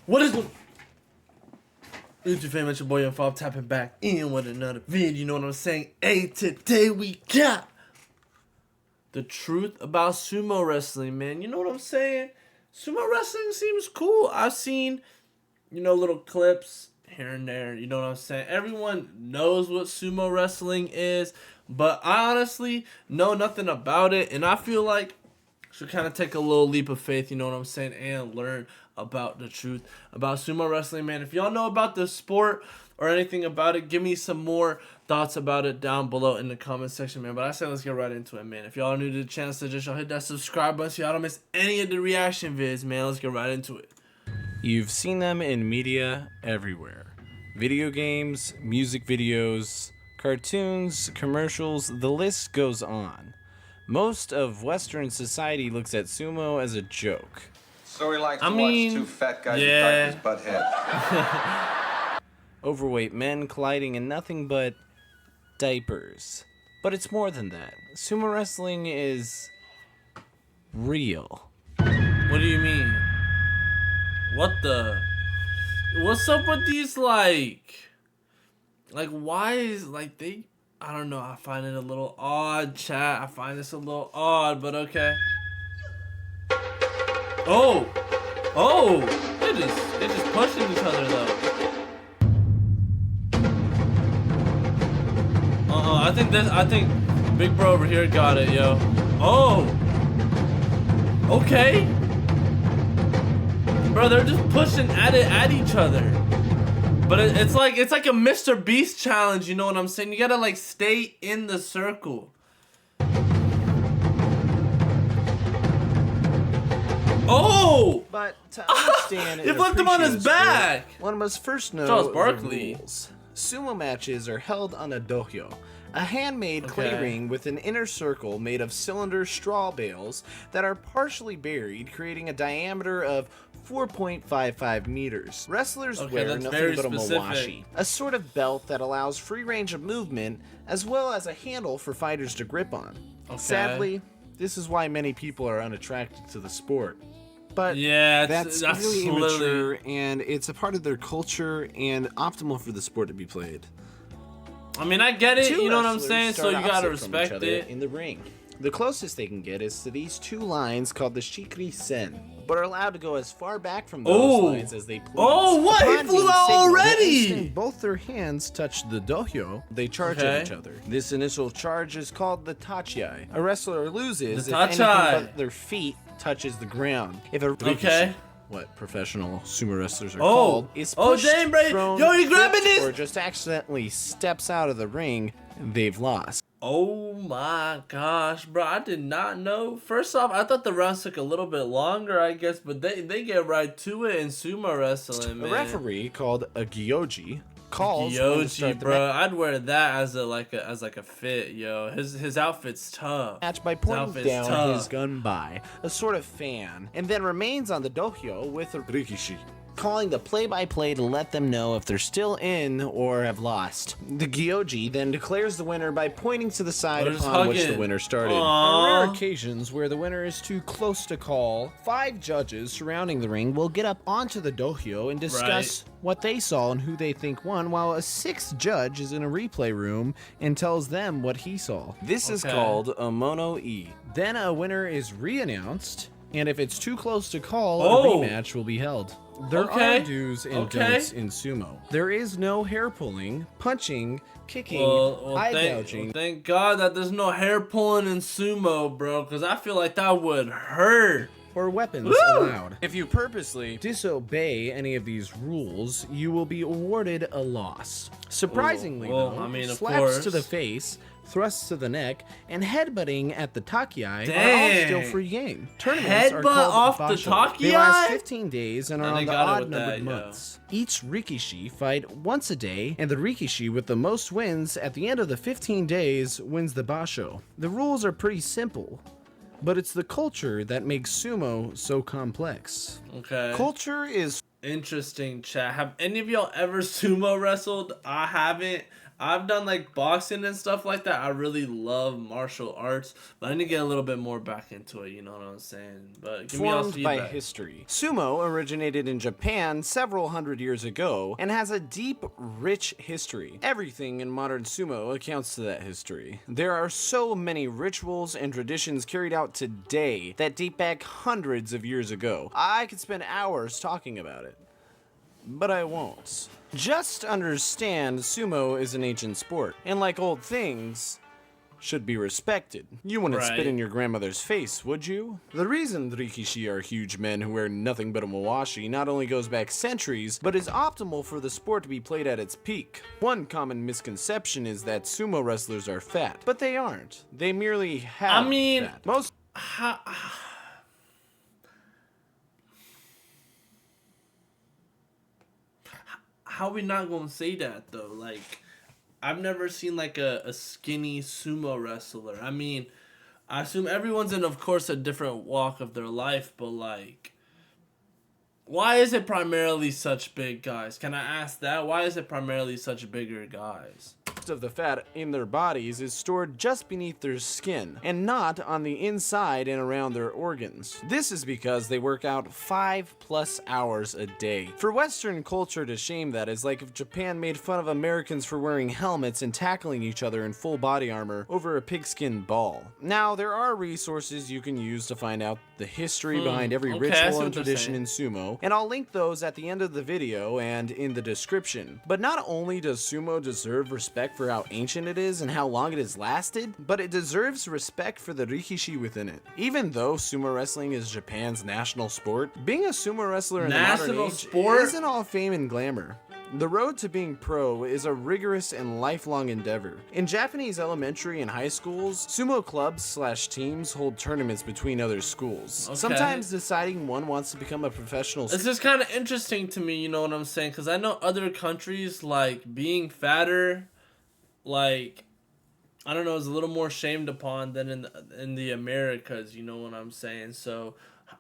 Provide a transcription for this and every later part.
What is it? It's your favorite, your boy, Fob, tapping back in with another video. You know what I'm saying? Hey, today we got the truth about sumo wrestling, man. You know what I'm saying? Sumo wrestling seems cool. I've seen, little clips here and there. You know what I'm saying? Everyone knows what sumo wrestling is, but I honestly know nothing about it, and I feel like should kind of take a little leap of faith, you know what I'm saying, and learn about the truth about sumo wrestling, man. If y'all know about the sport or anything about it, give me some more thoughts about it down below in the comment section, man. But I say let's get right into it, man. If y'all are new to the channel, so just y'all hit that subscribe button so y'all don't miss any of the reaction vids, man. Let's get right into it. You've seen them in media everywhere. Video games, music videos, cartoons, commercials, the list goes on. Most of Western society looks at sumo as a joke. So we like to watch two fat guys with diapers butt heads. Overweight men colliding in nothing but diapers. But it's more than that. Sumo wrestling is real. What do you mean? What's up with these, why is, they... I don't know, I find it a little odd, chat. I find this a little odd, but okay. Oh! They're just pushing each other, though. I think Big Bro over here got it, yo. Oh! Okay! Bro, they're just pushing at each other. But it's like a Mr. Beast challenge, you know what I'm saying? You gotta stay in the circle. Oh! But to understand He flipped him on his back! One must first know Charles the Barkley. rules. Sumo matches are held on a dohyo, a handmade clay ring with an inner circle made of cylinder straw bales that are partially buried, creating a diameter of 4.55 meters. Wrestlers wear nothing but a mawashi, a sort of belt that allows free range of movement, as well as a handle for fighters to grip on. Sadly, this is why many people are unattracted to the sport. But yeah, that's really immature, and it's a part of their culture and optimal for the sport to be played. I mean, I get it, you know what I'm saying? So you gotta respect it. In the ring. The closest they can get is to these two lines called the shikri sen, but are allowed to go as far back from those lines as they please. Oh, what? He flew out already! Both their hands touch the dohyo, they charge at each other. This initial charge is called the tachiai. A wrestler loses if anything but their feet touches the ground. If a what professional sumo wrestlers are called is pushed, thrown, yo, you grabbing this? or just accidentally steps out of the ring, they've lost. Oh my gosh, bro, I did not know. First off, I thought the rounds took a little bit longer, I guess, but they get right to it in sumo wrestling, man. A referee called a gyoji calls bro. I'd wear that as a fit, yo. His outfit's tough. Match by pointing down his gun by a sort of fan, and then remains on the dohyo with a rikishi, calling the play-by-play to let them know if they're still in or have lost. The gyoji then declares the winner by pointing to the side upon which the winner started. On rare occasions where the winner is too close to call, 5 judges surrounding the ring will get up onto the dohyo and discuss what they saw and who they think won, while a 6th judge is in a replay room and tells them what he saw. This is called a mono-e. Then a winner is re-announced, and if it's too close to call, a rematch will be held. There are do's and don'ts in sumo. There is no hair pulling, punching, kicking, eye gouging. Thank God that there's no hair pulling in sumo, bro, because I feel like that would hurt. Or weapons allowed. If you purposely disobey any of these rules, you will be awarded a loss. Surprisingly, slaps to the face, thrusts to the neck, and headbutting at the takiai are all still free game. Tournaments are called off the takiai? They last 15 days and are on the odd-numbered months. Each rikishi fight once a day, and the rikishi with the most wins at the end of the 15 days wins the basho. The rules are pretty simple, but it's the culture that makes sumo so complex. Culture is interesting, chat. Have any of y'all ever sumo wrestled? I haven't. I've done like boxing and stuff like that. I really love martial arts, but I need to get a little bit more back into it. You know what I'm saying? But give me all Formed by feedback. history. Sumo originated in Japan several hundred years ago and has a deep, rich history. Everything in modern sumo accounts to that history. There are so many rituals and traditions carried out today that date back hundreds of years ago. I could spend hours talking about it, but I won't. Just understand sumo is an ancient sport, and like old things, should be respected. You wouldn't spit in your grandmother's face, would you? The reason rikishi are huge men who wear nothing but a mawashi not only goes back centuries, but is optimal for the sport to be played at its peak. One common misconception is that sumo wrestlers are fat, but they aren't. They merely have fat. Most How we not gonna say that though? Like, I've never seen like a skinny sumo wrestler. I mean, I assume everyone's in, of course, a different walk of their life, but like, why is it primarily such big guys? Can I ask that? Why is it primarily such bigger guys? of the fat in their bodies is stored just beneath their skin and not on the inside and around their organs. This is because they work out 5+ hours a day. For Western culture to shame that is like if Japan made fun of Americans for wearing helmets and tackling each other in full body armor over a pigskin ball. Now, there are resources you can use to find out the history behind every ritual and tradition in sumo, and I'll link those at the end of the video and in the description. But not only does sumo deserve respect for how ancient it is and how long it has lasted, but it deserves respect for the rikishi within it. Even though sumo wrestling is Japan's national sport, being a sumo wrestler in the modern age isn't all fame and glamour. The road to being pro is a rigorous and lifelong endeavor. In Japanese elementary and high schools, sumo clubs/teams hold tournaments between other schools. Sometimes deciding one wants to become a professional. This is kind of interesting to me, you know what I'm saying? Because I know other countries, like, being fatter, like, I don't know, is a little more shamed upon than in the Americas, you know what I'm saying? So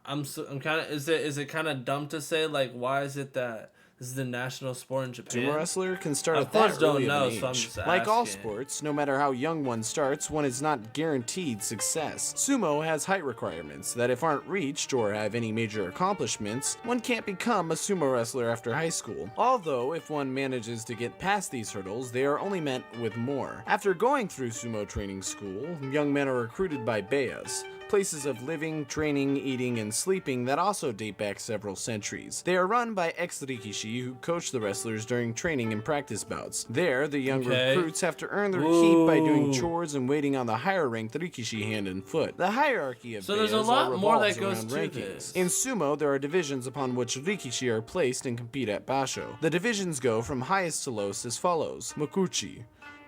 I'm kind of, is it kind of dumb to say, like, why is it that this is the national sport in Japan? Sumo wrestler can start at that early of an age. Like all sports, no matter how young one starts, one is not guaranteed success. Sumo has height requirements that if aren't reached or have any major accomplishments, one can't become a sumo wrestler after high school. Although, if one manages to get past these hurdles, they are only met with more. After going through sumo training school, young men are recruited by beyas, places of living, training, eating, and sleeping that also date back several centuries. They are run by ex-rikishi who coach the wrestlers during training and practice bouts. There, the young recruits have to earn their keep by doing chores and waiting on the higher-ranked rikishi hand and foot. The hierarchy of there's a lot more that goes to this. In sumo, there are divisions upon which rikishi are placed and compete at basho. The divisions go from highest to lowest as follows: Mokuchi,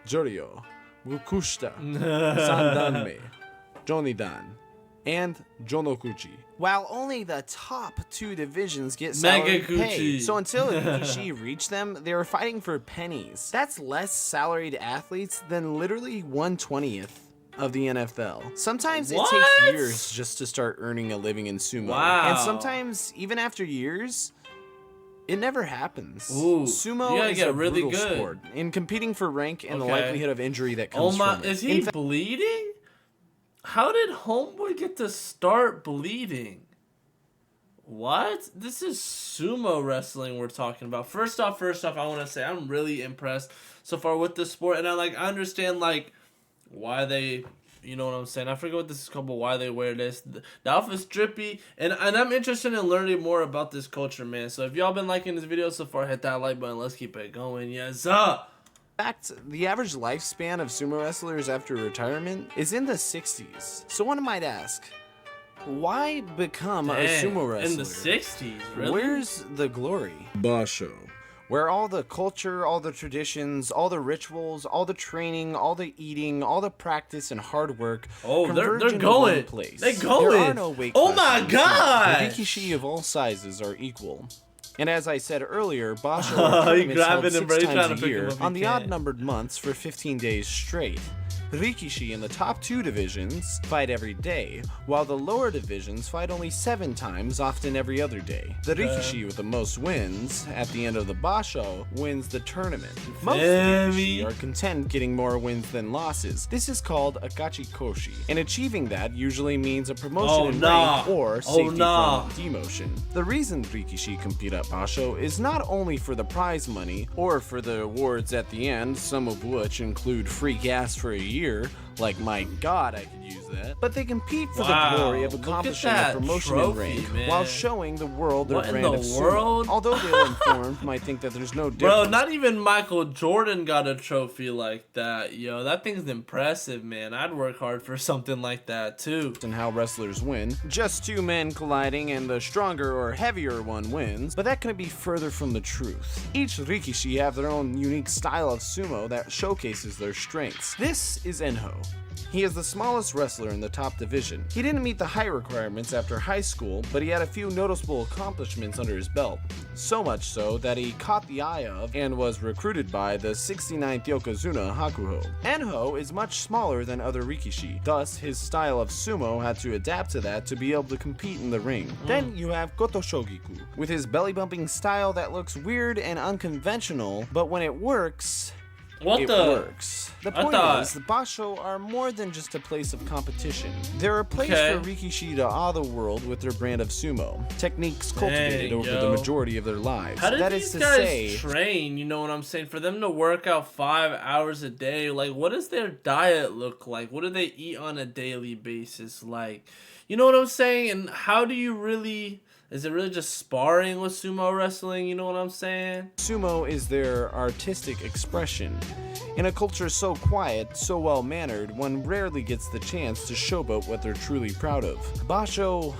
Joryo, Gukushita, Sandanme, Jonidan, and Jonokuchi. While only the top two divisions get salary pay. So until Rikishi reached them, they were fighting for pennies. That's less salaried athletes than literally 1/20th of the NFL. Sometimes it takes years just to start earning a living in sumo. And sometimes, even after years, it never happens. Sumo is a brutal sport, in competing for rank and the likelihood of injury that comes from it. Is he bleeding? How did Homeboy get to start bleeding? What? This is sumo wrestling we're talking about. First off, I want to say I'm really impressed so far with this sport. And I understand, like, why they, you know what I'm saying? I forget what this is called, but why they wear this. The outfit's drippy. And I'm interested in learning more about this culture, man. So if y'all been liking this video so far, hit that like button. Let's keep it going. Yes, sir. In fact, the average lifespan of sumo wrestlers after retirement is in the 60s. So one might ask, why become a sumo wrestler? In the 60s, really? Where's the glory? Basho. Where all the culture, all the traditions, all the rituals, all the training, all the eating, all the practice and hard work converge into one place. They're going. There are no weight classes. Oh my god! The rikishi of all sizes are equal. And as I said earlier, basho are tournaments held 6 times a year on the odd-numbered months for 15 days straight. Rikishi in the top 2 divisions fight every day, while the lower divisions fight only 7 times, often every other day. The Rikishi with the most wins at the end of the Basho wins the tournament. Most Rikishi are content getting more wins than losses. This is called a Gachikoshi, and achieving that usually means a promotion in rank or safety from demotion. The reason Rikishi compete at Basho is not only for the prize money or for the awards at the end, some of which include free gas for a year, like my god I could use that, but they compete for the glory of accomplishing a promotion in rank while showing the world their brand of sumo. Although the ill-informed might think that there's no difference. Bro, not even Michael Jordan got a trophy like that, yo. That thing's impressive, man. I'd work hard for something like that too. And how wrestlers win, just 2 men colliding and the stronger or heavier one wins, but that couldn't be further from the truth. Each Rikishi have their own unique style of sumo that showcases their strengths. This is Enho. He is the smallest wrestler in the top division. He didn't meet the height requirements after high school, but he had a few noticeable accomplishments under his belt. So much so that he caught the eye of and was recruited by the 69th Yokozuna Hakuho. Enho is much smaller than other Rikishi, thus his style of sumo had to adapt to that to be able to compete in the ring. Then you have Goto Shogiku, with his belly-bumping style that looks weird and unconventional, but when it works, it works. The point is, the Basho are more than just a place of competition. They're a place for Rikishi to awe the world with their brand of sumo. Techniques cultivated over the majority of their lives. How did these guys train, you know what I'm saying? For them to work out 5 hours a day, like, what does their diet look like? What do they eat on a daily basis? Like, you know what I'm saying? And how do you really... Is it really just sparring with sumo wrestling? You know what I'm saying? Sumo is their artistic expression. In a culture so quiet, so well-mannered, one rarely gets the chance to showboat what they're truly proud of. Basho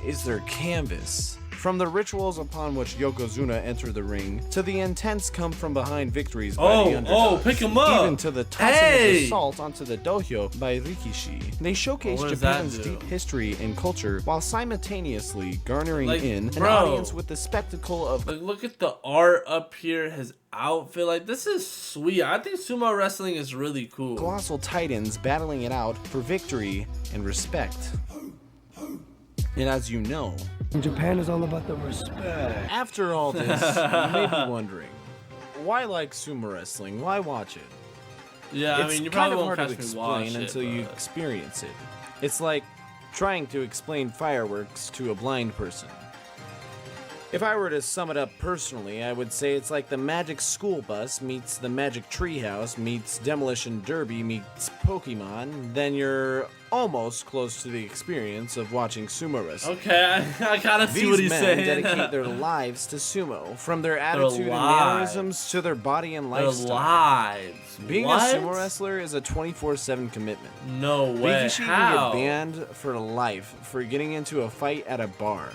is their canvas. From the rituals upon which Yokozuna enter the ring, to the intense come-from-behind victories by the underdog, pick him up! Even to the tossing of the salt onto the dohyo by Rikishi. They showcase Japan's deep history and culture while simultaneously garnering in an audience with the spectacle of... Like, look at the art up here, his outfit. Like, this is sweet. I think sumo wrestling is really cool. Colossal titans battling it out for victory and respect. And as you know, Japan is all about the respect. After all this, you may be wondering, why like sumo wrestling? Why watch it? Yeah, I mean, you probably won't catch me watch it until you experience it. It's like trying to explain fireworks to a blind person. If I were to sum it up personally, I would say it's like the Magic School Bus meets the Magic Treehouse meets Demolition Derby meets Pokemon, then you're almost close to the experience of watching sumo wrestling. Okay, I kind of see what he's saying. These men dedicate their lives to sumo, from their attitude and mannerisms to their body and lifestyle. Their lives. Being a sumo wrestler is a 24/7 commitment. No way. Rikishi can get banned for life for getting into a fight at a bar.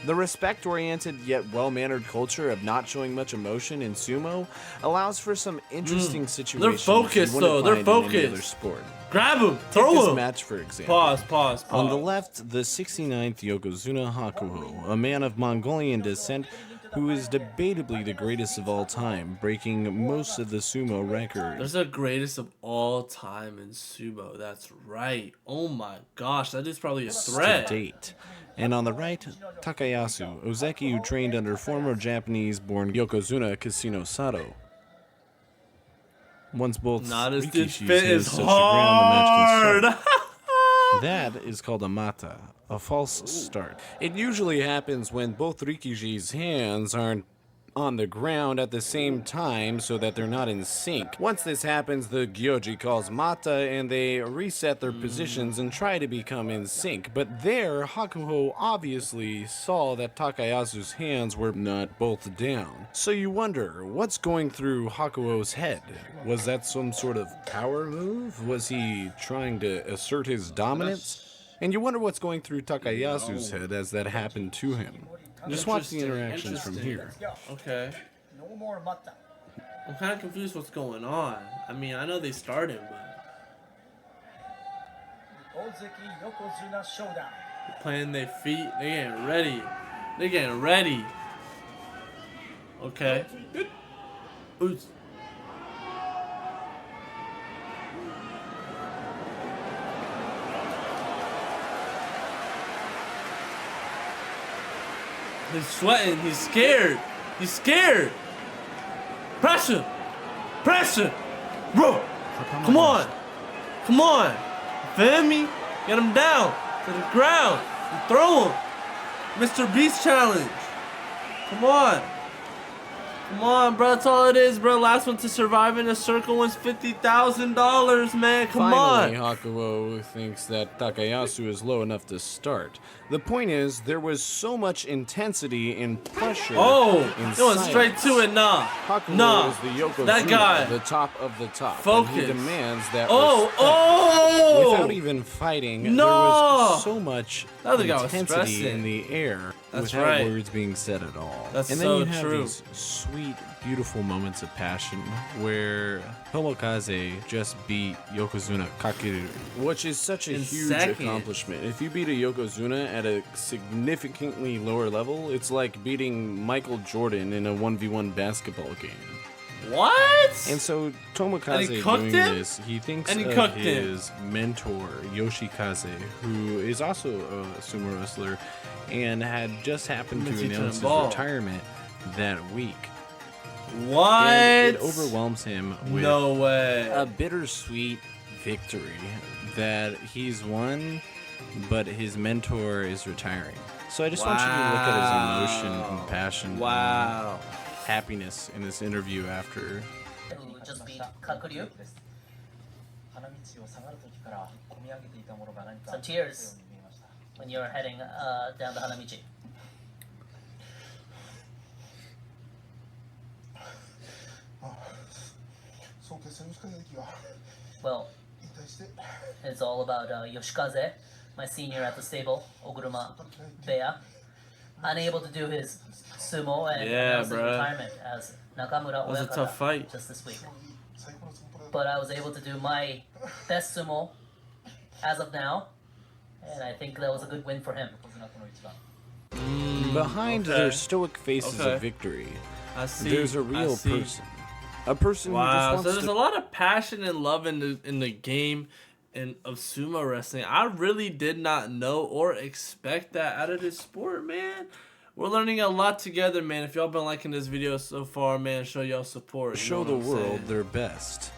The respect-oriented yet well-mannered culture of not showing much emotion in sumo allows for some interesting situations. They're focused, though. They're focused. In any other sport. Grab him. Take Throw this him. match, for example. Pause. On the left, the 69th Yokozuna Hakuho, a man of Mongolian descent who is debatably the greatest of all time, breaking most of the sumo records. There's the greatest of all time in sumo. That's right. Oh my gosh, that is probably a threat. To date. And on the right, Takayasu, Ozeki who trained under former Japanese-born Yokozuna Casino Sato. Once both Not as Rikishi's fit hands is touch the ground, the match can hard. start. That is called a mata, a false start. It usually happens when both Rikishi's hands aren't on the ground at the same time so that they're not in sync. Once this happens, the Gyoji calls mata and they reset their positions and try to become in sync. But there, Hakuho obviously saw that Takayasu's hands were not both down. So you wonder, what's going through Hakuho's head? Was that some sort of power move? Was he trying to assert his dominance? And you wonder what's going through Takayasu's head as that happened to him. Just watch the interactions from here. Okay. I'm kind of confused what's going on. I mean, I know they started, but... They're playing their feet. They're getting ready. Okay. Oops. He's sweating. He's scared. He's scared. Pressure. Pressure. Bro. Come on. Come on. You feel me? Get him down to the ground. And throw him. Mr. Beast challenge. Come on. Come on, bro. That's all it is, bro. Last one to survive in a circle wins $50,000, man. Come on. Finally, Hakuo thinks that Takayasu is low enough to start. The point is, there was so much intensity and pressure. Oh, in it went silence. straight to it. Nah. Hakuo is the Yokozuna, that guy. the top of the top. Focus. And he demands that Oh. without even fighting, No. there was so much The other guy was intensity stressing. in the air That's without right. words being said at all. That's and then so you have true. these sweet, beautiful moments of passion where Tomokaze just beat Yokozuna Kakeru, which is such a In huge second. accomplishment. If you beat a Yokozuna at a significantly lower level, it's like beating Michael Jordan in a 1v1 basketball game. What? And so Tomokaze And he cooked doing him? this, he thinks And he of cooked him. his mentor Yoshikaze, who is also a sumo wrestler, and had just happened Means to he announce his turned ball. retirement that week. What? And it overwhelms him with No way. a bittersweet victory that he's won, but his mentor is retiring. So I just want you to look at his emotion and passion Wow. and happiness in this interview after. To just beat Kakuryu. Some tears when you're heading down the Hanamichi. Well, it's all about Yoshikaze, my senior at the stable, Oguruma Beya, unable to do his sumo and Yeah, announce his bruh. retirement as Nakamura was a Oyakata tough fight. just this week. But I was able to do my best sumo as of now, and I think that was a good win for him. Behind okay. their stoic faces Okay. of victory, I see. there's a I real see. person. A person Wow. who So just there's wants a to... lot of passion and love in the game and of sumo wrestling. I really did not know or expect that out of this sport, man. We're learning a lot together, man. If y'all been liking this video so far, man, show y'all support. You show know the what I'm world saying? their best.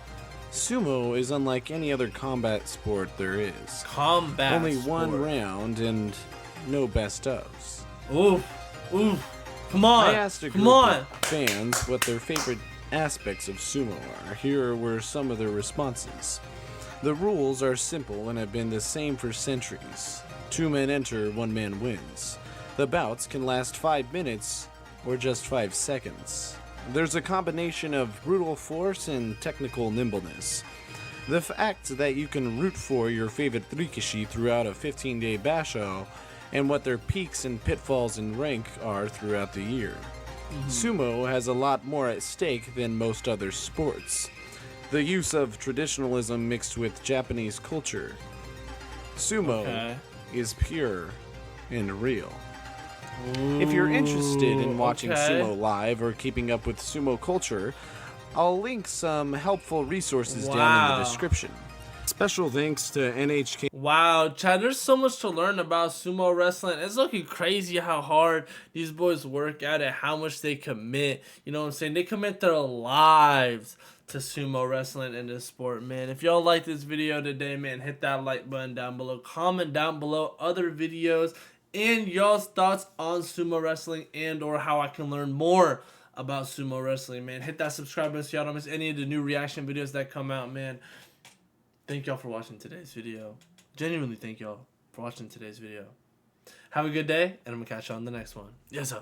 Sumo is unlike any other combat sport there is. Combat. Only one sport. round and no best ofs. Oof. Oof. Come on. I asked a Come group on. of fans what their favorite aspects of sumo are. Here were some of their responses. The rules are simple and have been the same for centuries. 2 men enter, 1 man wins. The bouts can last 5 minutes or just 5 seconds. There's a combination of brutal force and technical nimbleness. The fact that you can root for your favorite rikishi throughout a 15-day basho, and what their peaks and pitfalls in rank are throughout the year. Sumo has a lot more at stake than most other sports. The use of traditionalism mixed with Japanese culture. Sumo Okay. is pure and real. If you're interested in watching okay. sumo live or keeping up with sumo culture, I'll link some helpful resources down in Wow. the description. Special thanks to NHK. Wow, Chad, there's so much to learn about sumo wrestling. It's looking crazy how hard these boys work at it, how much they commit. You know what I'm saying? They commit their lives to sumo wrestling in this sport, man. If y'all like this video today, man, hit that like button down below. Comment down below other videos and y'all's thoughts on sumo wrestling and or how I can learn more about sumo wrestling, man. Hit that subscribe button so y'all don't miss any of the new reaction videos that come out, man. Thank y'all for watching today's video. Genuinely thank y'all for watching today's video. Have a good day, and I'm going to catch y'all on the next one. Yes, sir.